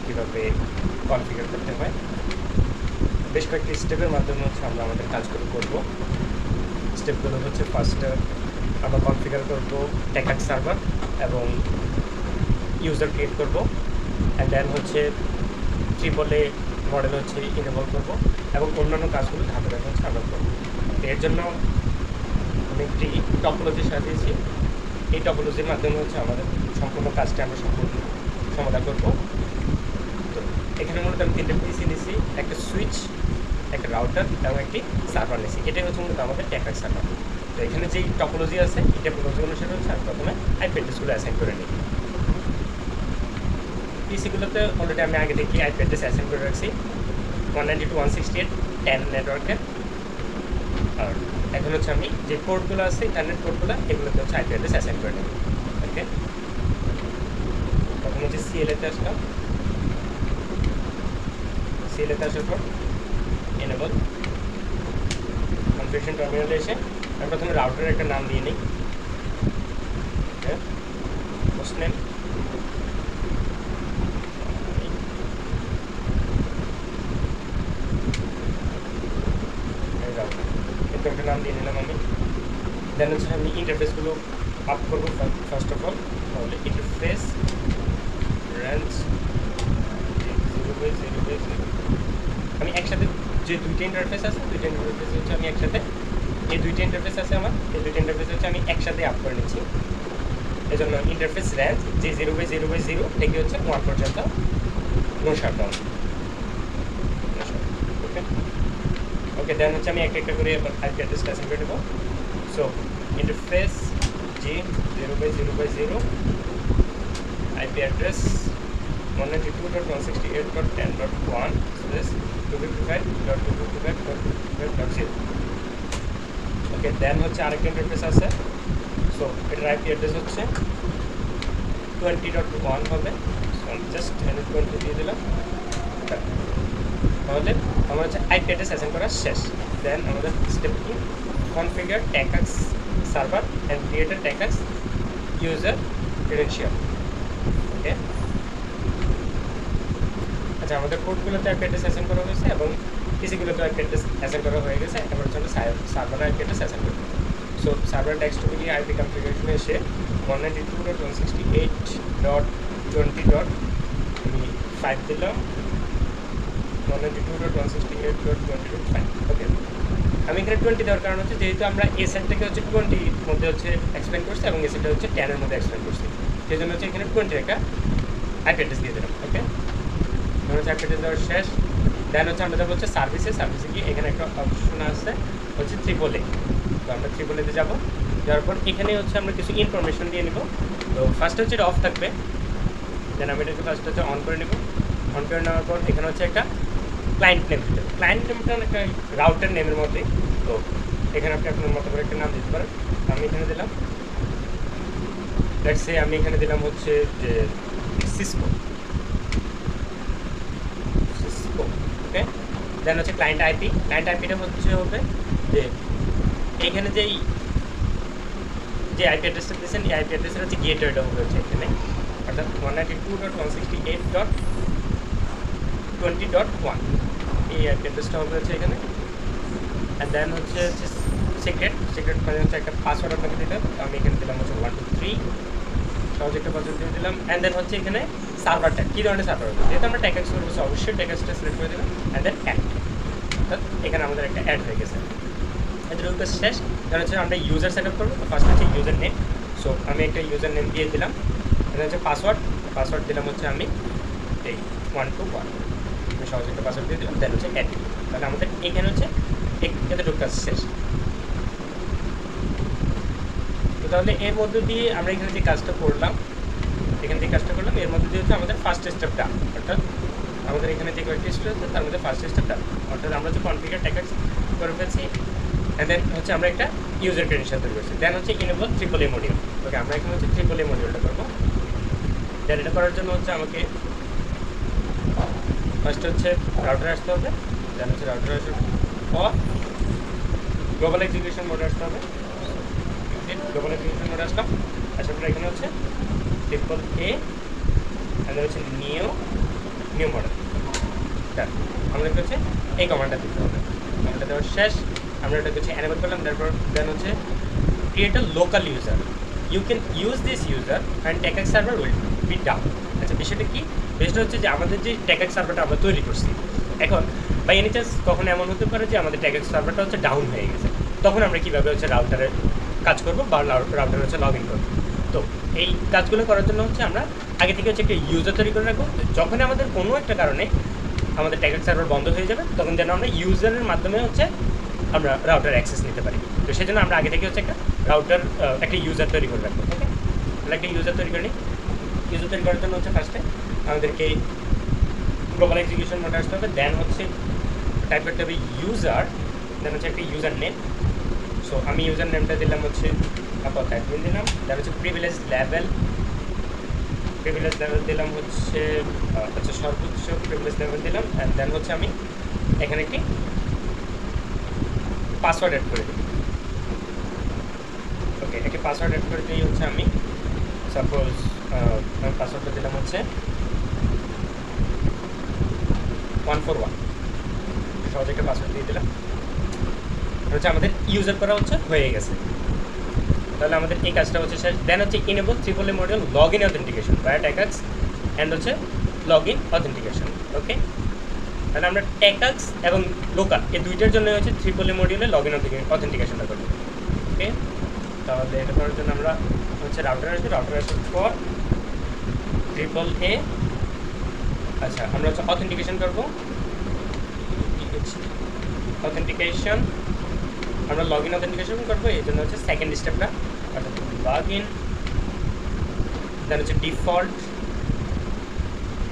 কীভাবে কনফিগার করতে হয়। বেশ কয়েকটি স্টেপের মাধ্যমে হচ্ছে আমরা আমাদের কাজগুলো করব। স্টেপগুলো হচ্ছে ফার্স্টে আমরা কনফিগার করব টেকআউট সার্ভার এবং ইউজার ক্রিয়েট করব, অ্যান্ড দেন হচ্ছে ট্রিপলে মডেল হচ্ছে ইনেবল করব এবং অন্যান্য কাজগুলো ধাপে ধাপে হচ্ছে আমরা করব। এর জন্য আমি একটি টপোলজি সাজিয়েছি। এই টপোলজির মাধ্যমে হচ্ছে আমাদের সম্পূর্ণ কাজটা আমরা সম্পূর্ণ সমাধান করব। তো এখানে মূলত আমি 3টে পিসি নিয়েছি, একটা সুইচ, একটা রাউটার এবং একটি সার্ভার নিয়েছি। এটাই হচ্ছে মূলত আমাদের টেকআউট সার্ভার। তো এখানে যেই টপোলজি আছে এই টপোলজি অনুসারে হচ্ছে আমি প্রথমে আইপি অ্যাড্রেসগুলো অ্যাসাইন করে নিই। পিসিগুলোতে অলরেডি আমি আগে থেকে আইপি অ্যাড্রেস অ্যাসাইন করে রাখছি 192.168.10 নেটওয়ার্কে। আর এখন হচ্ছে আমি যে পোর্টগুলো আছে ইন্টারনেট পোর্টগুলো এগুলোতে হচ্ছে আইপি অ্যাড্রেস অ্যাসাইন করে নেব। ওকে, তখন হচ্ছে সিএলএতে আসলাম। সিএলএতে আসার পর এনেবল কনফিগারেশন টার্মিনালে এসে আমি প্রথমে রাউটারের একটা নাম দিয়ে নিই। ওকে, হোস্ট নেম, একটা নাম দিয়ে নিলাম আমি। দেন হচ্ছে আমি ইন্টারফেসগুলো আপ করবো। ফার্স্ট অফ অল তাহলে ইন্টারফেস রেঞ্জ 0/0/0। আমি একসাথে যে দুইটা ইন্টারফেস আছে দুইটা ইন্টারফেস হচ্ছে আমি একসাথে এই দুইটা ইন্টারফেস আছে আমার এই দুইটা ইন্টারফেস হচ্ছে আমি একসাথে আপ করে নিচ্ছি। এই জন্য ইন্টারফেস রেঞ্জ যে 0/0/0 থেকে হচ্ছে 1 পর্যন্ত নো শাটডাউন। ওকে ওকে, দেন হচ্ছে আমি একটা করে আইপি অ্যাড্রেস অ্যাসাইন করে দেবো। সো ইন্টারফেস জি 0/0/0 আইপি অ্যাড্রেস 192.168.10.1/255.255.255.0। ওকে, দেন হচ্ছে আরেকটা ইন্টারফেস আছে। সো এটার আইপি অ্যাড্রেস হচ্ছে 20.1 হবে। সো আমি জাস্ট 20 দিয়ে দিলাম। তাহলে আমার হচ্ছে আইপি অ্যাড্রেস অ্যাসাইন করা শেষ। দেন আমাদের স্টেপ কি, configure takeout server and create a takeout user credential. Okay, আচ্ছা, আমাদের পোর্টগুলোতে আইপি অ্যাড্রেস অ্যাসাইন করা হয়েছে এবং পিসিগুলোতে আইপি অ্যাড্রেস অ্যাসাইন করা হয়ে গেছে। এবার হচ্ছে আমরা সার্ভার আইপি অ্যাড্রেস অ্যাসাইন করব। সো সার্ভার ডেস্কটপে গিয়ে আইপি কনফিগারেশনে এসে 192.168.20. আমি 5 দিলাম, 192.168.20.5। ওকে, আমি এখানে 20 দেওয়ার কারণ হচ্ছে যেহেতু আমরা এ সেট থেকে হচ্ছে 20 মধ্যে হচ্ছে এক্সপ্লেন করছি এবং এ সেটটা হচ্ছে 10 এর মধ্যে এক্সপ্লেন করছি, সেই জন্য হচ্ছে এখানে 20 একটা আইপি অ্যাড্রেস দিয়ে দিলাম। ওকে, হচ্ছে আইপি অ্যাড্রেস দেওয়ার শেষ। দেন হচ্ছে আমরা যাবো হচ্ছে সার্ভিসে গিয়ে এখানে একটা অপশন আছে হচ্ছে AAA। তো আমরা AAA-তে যাবো। যাওয়ার পর এখানে হচ্ছে আমরা কিছু ইনফরমেশন দিয়ে নিব। তো ফার্স্ট হচ্ছে এটা অফ থাকবে, দেন আমি এটাকে ফার্স্ট হচ্ছে অন করে নেব। অন করে নেওয়ার পর এখানে হচ্ছে একটা ক্লায়েন্ট নেম দিতে হবে। ক্লায়েন্ট নেমটা একটা রাউটার নেমের মধ্যেই। তো এখানে আপনি আপনার মতো করে একটা নাম দিতে পারেন। আমি এখানে দিলাম, লেটস সে আমি এখানে দিলাম হচ্ছে যে সিসকো। ওকে, দেন হচ্ছে ক্লায়েন্ট আইপিটা হচ্ছে হবে যে এইখানে যে আইপি অ্যাড্রেসটা দিয়েছেন এই আইপি অ্যাড্রেসের হচ্ছে গেটওয়েটা হবে হচ্ছে এখানে, অর্থাৎ 192.168.20.1 এই আইপি অ্যাড্রেসটা হবে হচ্ছে এখানে। অ্যান্ড দেন হচ্ছে সিক্রেট মানে হচ্ছে একটা পাসওয়ার্ড আপনাকে দিতে হবে। আমি এখানে দিলাম হচ্ছে 1 2 3, সহজ একটা পাসওয়ার্ড দিয়ে দিলাম। অ্যান্ড দেন হচ্ছে এখানে সার্ভারটা কী ধরনের সার্ভার হবে, যেহেতু আমরা টেকআউট করবো অবশ্যই টেকআউটটা সিলেক্ট করে দেবেন। অ্যান্ড দেন অ্যাড, অর্থাৎ এখানে আমাদের একটা অ্যাড হয়ে গেছে। এদের কাজ শেষ। কারণ হচ্ছে আমরা ইউজার সেট আপ করবো। ফার্স্ট হচ্ছে ইউজার নেম। সো আমি একটা ইউজার নেম দিয়ে দিলাম। এটা হচ্ছে পাসওয়ার্ড দিলাম হচ্ছে আমি এই 1 2 1, আমি সহজ একটা পাসওয়ার্ড দিয়ে দিলাম। দেন হচ্ছে অ্যাড। তাহলে আমাদের এখানে হচ্ছে এতটুকু কাজ শেষ। তো তাহলে এর মধ্য দিয়ে আমরা এখানে যে কাজটা করলাম এর মধ্যে দিয়ে হচ্ছে আমাদের ফার্স্ট স্টেপটা, অর্থাৎ আমাদের এখানে যে কয়েকটি স্টেপ আছে তার মধ্যে ফার্স্ট স্টেপটা, অর্থাৎ আমরা যে কনফিগার টেকআউট করে ফেলছি। অ্যান্ড দেন হচ্ছে আমরা একটা ইউজার ক্রেডেনশিয়াল তৈরি করছি। দেন হচ্ছে এনেবল AAA মডিউল। ওকে, আমরা এখানে হচ্ছে AAA মডিউলটা করবো। দেন এটা করার জন্য হচ্ছে আমাকে ফার্স্ট হচ্ছে রাউটার আসতে হবে। দেন হচ্ছে রাউটার আসার পর গ্লোবাল এক্সিকিউশন মোডে আসতে হবে। গ্লোবাল এক্সিকিউশন মোডে আসলাম। আসার পর এখানে হচ্ছে AAA, এখানে হচ্ছে নিও নিউ মডেল। আমাদেরকে হচ্ছে এই কমান্ডটা দিতে হবে। কমান্ডটা দেওয়ার শেষ আমরা এটা হচ্ছে এনেবল করলাম। তারপর দেন হচ্ছে create a local user, you can use this user and TACACS server will be down. আচ্ছা, বিষয়টা কি? বিষয়টা হচ্ছে যে আমাদের যে টেকএক সার্ভারটা আমরা তৈরি করছি, এখন বাই এনি চান্স কখন এমন হতে পারে যে আমাদের টেকএক সার্ভারটা হচ্ছে ডাউন হয়ে গেছে, তখন আমরা কীভাবে হচ্ছে রাউটারে কাজ করবো বা রাউটারে হচ্ছে লগ ইন করবো। তো এই কাজগুলো করার জন্য হচ্ছে আমরা আগে থেকে হচ্ছে একটা ইউজার তৈরি করে রাখবো। যখন আমাদের কোনো একটা কারণে আমাদের টেকএক সার্ভার বন্ধ হয়ে যাবে, তখন যেন আমরা ইউজারের মাধ্যমে হচ্ছে আমরা রাউটার অ্যাক্সেস নিতে পারি। তো সেই জন্য আমরা আগে থেকে হচ্ছে একটা রাউটার একটা ইউজার তৈরি করে রাখবো। ওকে, তাহলে একটা ইউজার তৈরি করে নিই। ইউজার তৈরি করার জন্য হচ্ছে ফার্স্টে আমাদেরকে গ্লোবাল এক্সিকিউশন মোডে আসতে হবে। দেন হচ্ছে টাইপ করতে হবে ইউজার, দেন হচ্ছে একটা ইউজার নেম। সো আমি ইউজার নেমটা দিলাম হচ্ছে আপাতত অ্যাডমিন দিলাম। দেন হচ্ছে প্রিভিলেজ লেভেল দিলাম হচ্ছে আচ্ছা সর্বোচ্চ প্রিভিলেজ লেভেল দিলাম। অ্যান্ড দেন হচ্ছে আমি এখানে একটি পাসওয়ার্ড অ্যাড করে দিই। ওকে, একটি পাসওয়ার্ড অ্যাড করে দিই হচ্ছে আমি সাপোজ আমি পাসওয়ার্ডটা দিলাম হচ্ছে 141। সহজে একটা পাসওয়ার্ড দিয়ে দিলাম। হচ্ছে আমাদের ইউজার করা হচ্ছে হয়ে গেছে। তাহলে আমাদের এই কাজটা হচ্ছে শেষ। দেন হচ্ছে enable triple A module log in authentication বায়া টেকএক্স অ্যান্ড হচ্ছে লগ ইন অথেন্টিকেশন। ওকে, তাহলে আমরা টেকএক্স এবং লোকাল এই দুইটার জন্য হচ্ছে ট্রিপল এ মডিউলে লগ ইন অথেন্টিকেশনটা করব। ওকে, তাহলে এটা করার জন্য আমরা হচ্ছে রাউটার আসবে। রাউটার আসার পর ট্রিপল এ, আচ্ছা আমরা হচ্ছে অথেন্টিকেশন করবো। অথেন্টিকেশন আমরা লগ ইন অথেন্টিকেশন করবো, এই জন্য হচ্ছে সেকেন্ড স্টেপটা, অর্থাৎ লগ ইন। দেন হচ্ছে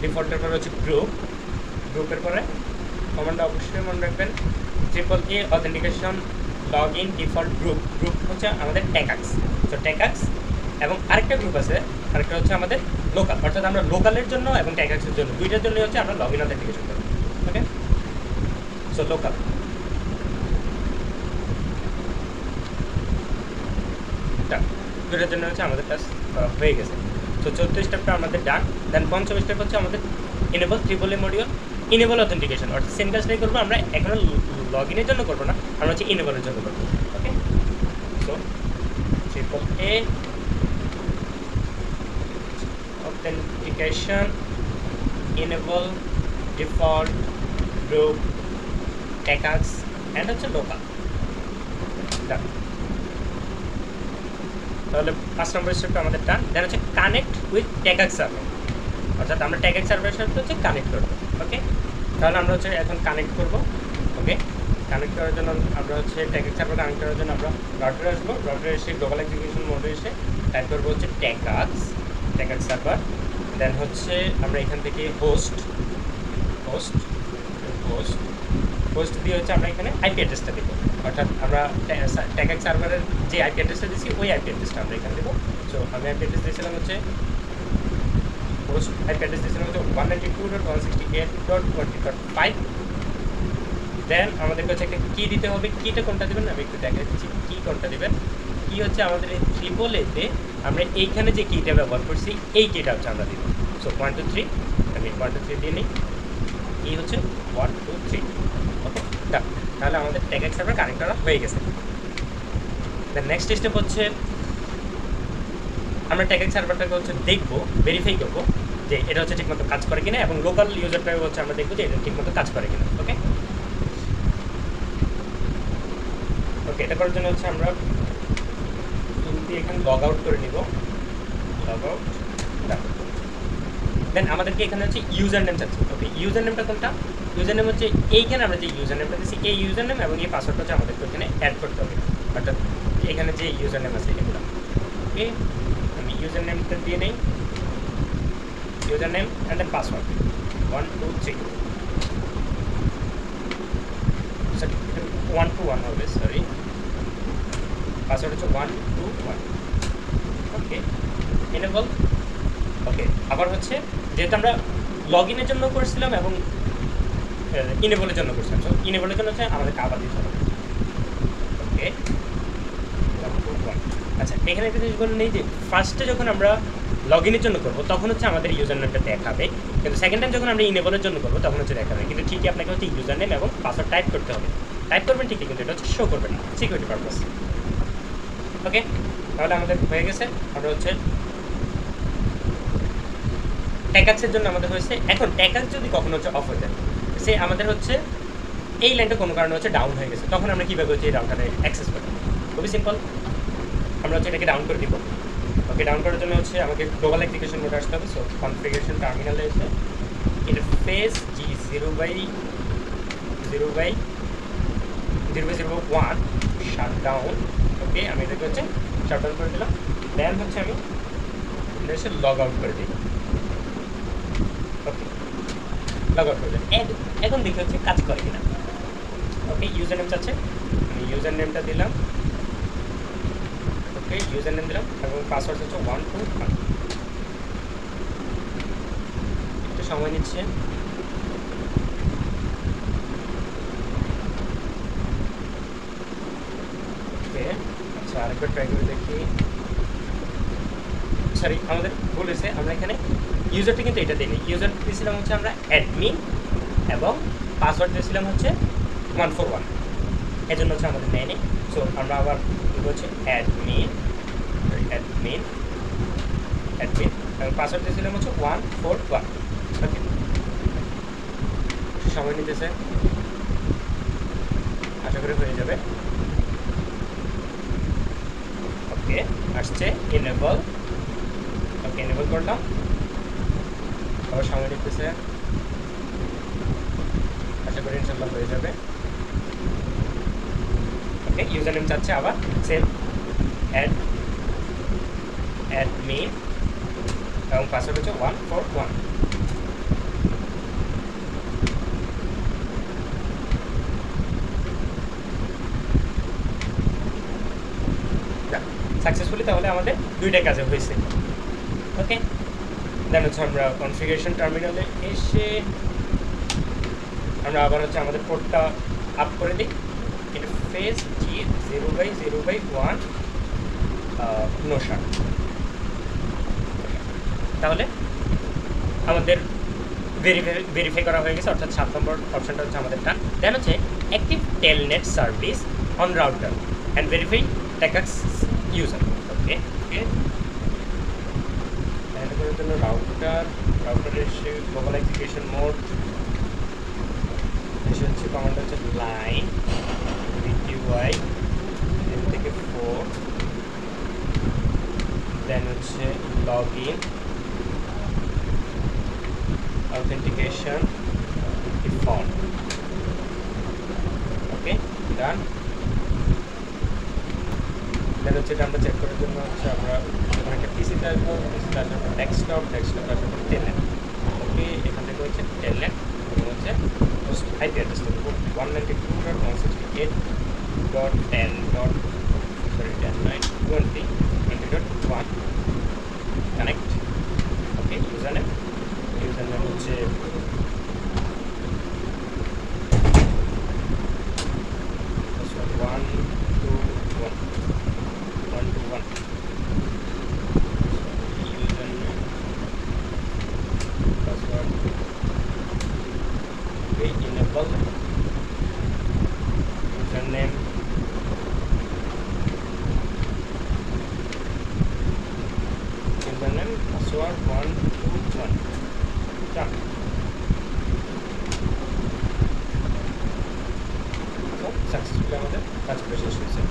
ডিফল্টের পরে হচ্ছে গ্রুপের পরে কমান্ডটা অবশ্যই মনে রাখবেন triple A authentication log in default group হচ্ছে আমাদের টেকএক্স। তো টেকএক্স এবং আরেকটা গ্রুপ আছে, আরেকটা হচ্ছে আমাদের লোকাল, অর্থাৎ আমরা লোকালের জন্য এবং টেকএক্সের জন্য দুইটার জন্য হচ্ছে আমরা লগ ইন অথেন্টিকেশন করবো। ওকে, সো লোকাল দুটার জন্য হচ্ছে আমাদের কাজ হয়ে গেছে। তো 14 স্টেপটা আমাদের ডান। দেন 5ম স্টেপ হচ্ছে আমাদের enable triple A module enable authentication, অর্থাৎ সেম কাজটাই করবো। আমরা এখনো লগ ইনের জন্য করবো না, আমরা হচ্ছে ইনেবলের জন্য করবো। Okay, so triple A authentication enable default group TACACS and হচ্ছে লোকাল। ডান। তাহলে 5 নম্বর স্টেপটা আমাদের ডান। দেন হচ্ছে কানেক্ট উইথ টেকএক্স সার্ভার, অর্থাৎ আমরা টেকএক্স সার্ভারের সাথে হচ্ছে কানেক্ট করবো। ওকে, তাহলে আমরা হচ্ছে এখন কানেক্ট করবো। ওকে, কানেক্ট করার জন্য আমরা হচ্ছে টেকএক্স সার্ভার কানেক্ট করার জন্য আমরা রাউটারে আসবো। রাউটারে এসে গ্লোবাল এক্সিকিউশন মোডে এসে টাইপ করবো হচ্ছে টেকএক্স সার্ভার। দেন হচ্ছে আমরা এখান থেকে হোস্ট দিয়ে হচ্ছে আমরা এখানে আইপি অ্যাড্রেসটা দেবো, অর্থাৎ আমরা টেকএক্স সার্ভারের যে আইপি অ্যাড্রেসটা দিচ্ছি ওই আইপি অ্যাড্রেসটা আমরা এখানে দেবো। সো আমি আইপি অ্যাড্রেস দিয়েছিলাম হচ্ছে হোস্ট আইপি অ্যাড্রেস দিয়েছিলাম হচ্ছে 192.168.20.5। দেন আমাদেরকে হচ্ছে একটা কি দিতে হবে। কিটা কোনটা দেবেন আমি একটু দেখা দিচ্ছি কি কোনটা দেবেন। কি হচ্ছে আমাদের এই ট্রিপল এতে আমরা এইখানে যে কিটা ব্যবহার করছি এই কিটা হচ্ছে আমরা দিব। সো 1 2 3 আমি 1 2 3 দিয়ে নিই। কি হচ্ছে 1 2 3। ওকে, তাহলে আমাদের টেকএক্স সার্ভার কানেক্ট করা হয়ে গেছে। দেন নেক্সট স্টেপ হচ্ছে আমরা টেকএক্স সার্ভারটাকে হচ্ছে দেখবো, ভেরিফাই করবো যে এটা হচ্ছে ঠিকমতো কাজ করে কিনা, এবং লোকাল ইউজারটাকে হচ্ছে আমরা দেখবো যে এটা ঠিকমতো কাজ করে কিনা। ওকে, এটা করার জন্য হচ্ছে আমরা এখানে লগ আউট করে নিব। Log out. দেন আমাদেরকে এখানে হচ্ছে ইউজার নেম চাচ্ছি। ওকে, ইউজার নেমটা কোনটা? ইউজার নেম হচ্ছে এইখানে আমরা যে ইউজার নেমটা দিচ্ছি এই ইউজার নেম এবং এই পাসওয়ার্ডটা হচ্ছে আমাদেরকে এখানে অ্যাড করতে হবে, অর্থাৎ এখানে যে ইউজার নেম আছে এগুলো। ওকে, আমি ইউজার নেমটা দিয়ে নেই, user name and then password 1 2 3। 1 to 1 হবে, সরি, পাসওয়ার্ড হচ্ছে 1 2 1। ওকে, এনেবল। ওকে, আবার হচ্ছে যেহেতু আমরা লগ ইনের জন্য করছিলাম এবং ইনেবলের জন্য করছিলাম, সো ইনেবলের জন্য হচ্ছে আমাদেরকে আবার দিতে হবে। ওকে, আচ্ছা এখানে একটা জিনিস বলে নেই যে ফার্স্টে যখন আমরা লগ ইনের জন্য করবো তখন হচ্ছে আমাদের ইউজার নেমটা দেখাবে, কিন্তু সেকেন্ড টাইম যখন আমরা ইনেবলের জন্য করবো তখন হচ্ছে দেখাবে, কিন্তু ঠিকই আপনাকে হচ্ছে ইউজার নেম এবং পাসওয়ার্ড টাইপ করতে হবে, টাইপ করবেন ঠিকই, কিন্তু এটা হচ্ছে শো করবে না, সিকিউরিটি পারপাস। ওকে, তাহলে আমাদের হয়ে গেছে। আমরা হচ্ছে ট্যাগাক্সের জন্য আমাদের হয়েছে। এখন ট্যাগাক্স যদি কখনো হচ্ছে অফ হয়ে যায়, সে আমাদের হচ্ছে এই লাইনটা কোনো কারণে হচ্ছে ডাউন হয়ে গেছে, তখন আমরা কীভাবে হচ্ছে এই রাউটারে অ্যাক্সেস করব? খুবই সিম্পল, আমরা হচ্ছে এটাকে ডাউন করে দিব। ওকে, ডাউন করার জন্য হচ্ছে আমাকে গ্লোবাল অ্যাপ্লিকেশন মোডে আসতে হবে। সো কনফিগারেশন টার্মিনালে এসে ইন্টারফেস G0/0/1 শাটডাউন। ওকে, আমি এটাকে হচ্ছে শাটডাউন করে দিলাম। দেন হচ্ছে আমি এটা হচ্ছে লগ আউট করে দিই। ওকে, লগ আউট করে দিই। এখন দেখি হচ্ছে কাজ করে কিনা। ওকে, ইউজার নেম চাচ্ছে, আমি ইউজার নেমটা দিলাম। ওকে, ইউজার নেম দিলাম এবং পাসওয়ার্ড হচ্ছে 121। একটু সময় নিচ্ছে। ওকে, আচ্ছা আরেকবার ট্রাই করে দেখি। সরি, আমাদের ভুল হয়েছে, আমরা এখানে ইউজারটা কিন্তু এটা দিইনি। ইউজার দিয়েছিলাম হচ্ছে আমরা অ্যাডমিন এবং পাসওয়ার্ড দিয়েছিলাম হচ্ছে 141, এই জন্য হচ্ছে আমাদের নেয়নি। সো আমরা আবার হচ্ছে অ্যাডমিন এবং পাসওয়ার্ড দিয়েছিলাম হচ্ছে 141। ওকে, সময় নিতেছে, আশা করি হয়ে যাবে। ওকে, আসছে এনেবল। ওকে, এনেবল করলাম, আবার সময় নিতেছে, আশা করি ইনশাল্লাহ হয়ে যাবে। ওকে, ইউজার নেম চাচ্ছে আবার সেম অ্যাডমিন এবং পাসওয়ার্ড হচ্ছে 141। সাকসেসফুলি তাহলে আমাদের দুইটা কাজে হয়েছে। ওকে, দেন হচ্ছে আমরা কনফিগারেশন টার্মিনালে এসে আমরা আবার হচ্ছে আমাদের কোডটা আপ করে দিই। ইন্টারফেস G0/0/1 নো শাট। তাহলে আমাদের ভেরিফাই করা হয়ে গেছে, অর্থাৎ 7 নম্বর অপশনটা হচ্ছে আমাদের টান। দেন হচ্ছে active telnet service on router and verify TACACS user. Okay, এটা করার জন্য রাউটারে এসে গ্লোবাল অ্যাপ্লিকেশন মোড এসে হচ্ছে কমান্ড হচ্ছে লাইন VTY থেকে 4, দেন হচ্ছে লগ ইন authentication default. ওকে, ডান। দেন হচ্ছে এটা আমরা চেক করার জন্য হচ্ছে আমরা যখন একটা পিসিতে আসবো, পিসিতে আসার পর ডেস্কটপ আসার পর টেলনেট। ওকে, এখান থেকে হচ্ছে টেলনেট এবং হচ্ছে আইপি অ্যাড্রেস দেবো 192.168.10.20.1 কানেক্ট। ওকে, ইউজার নেম হচ্ছে password 121 done. So successfully আমাদের কাজটা শেষ হয়েছে।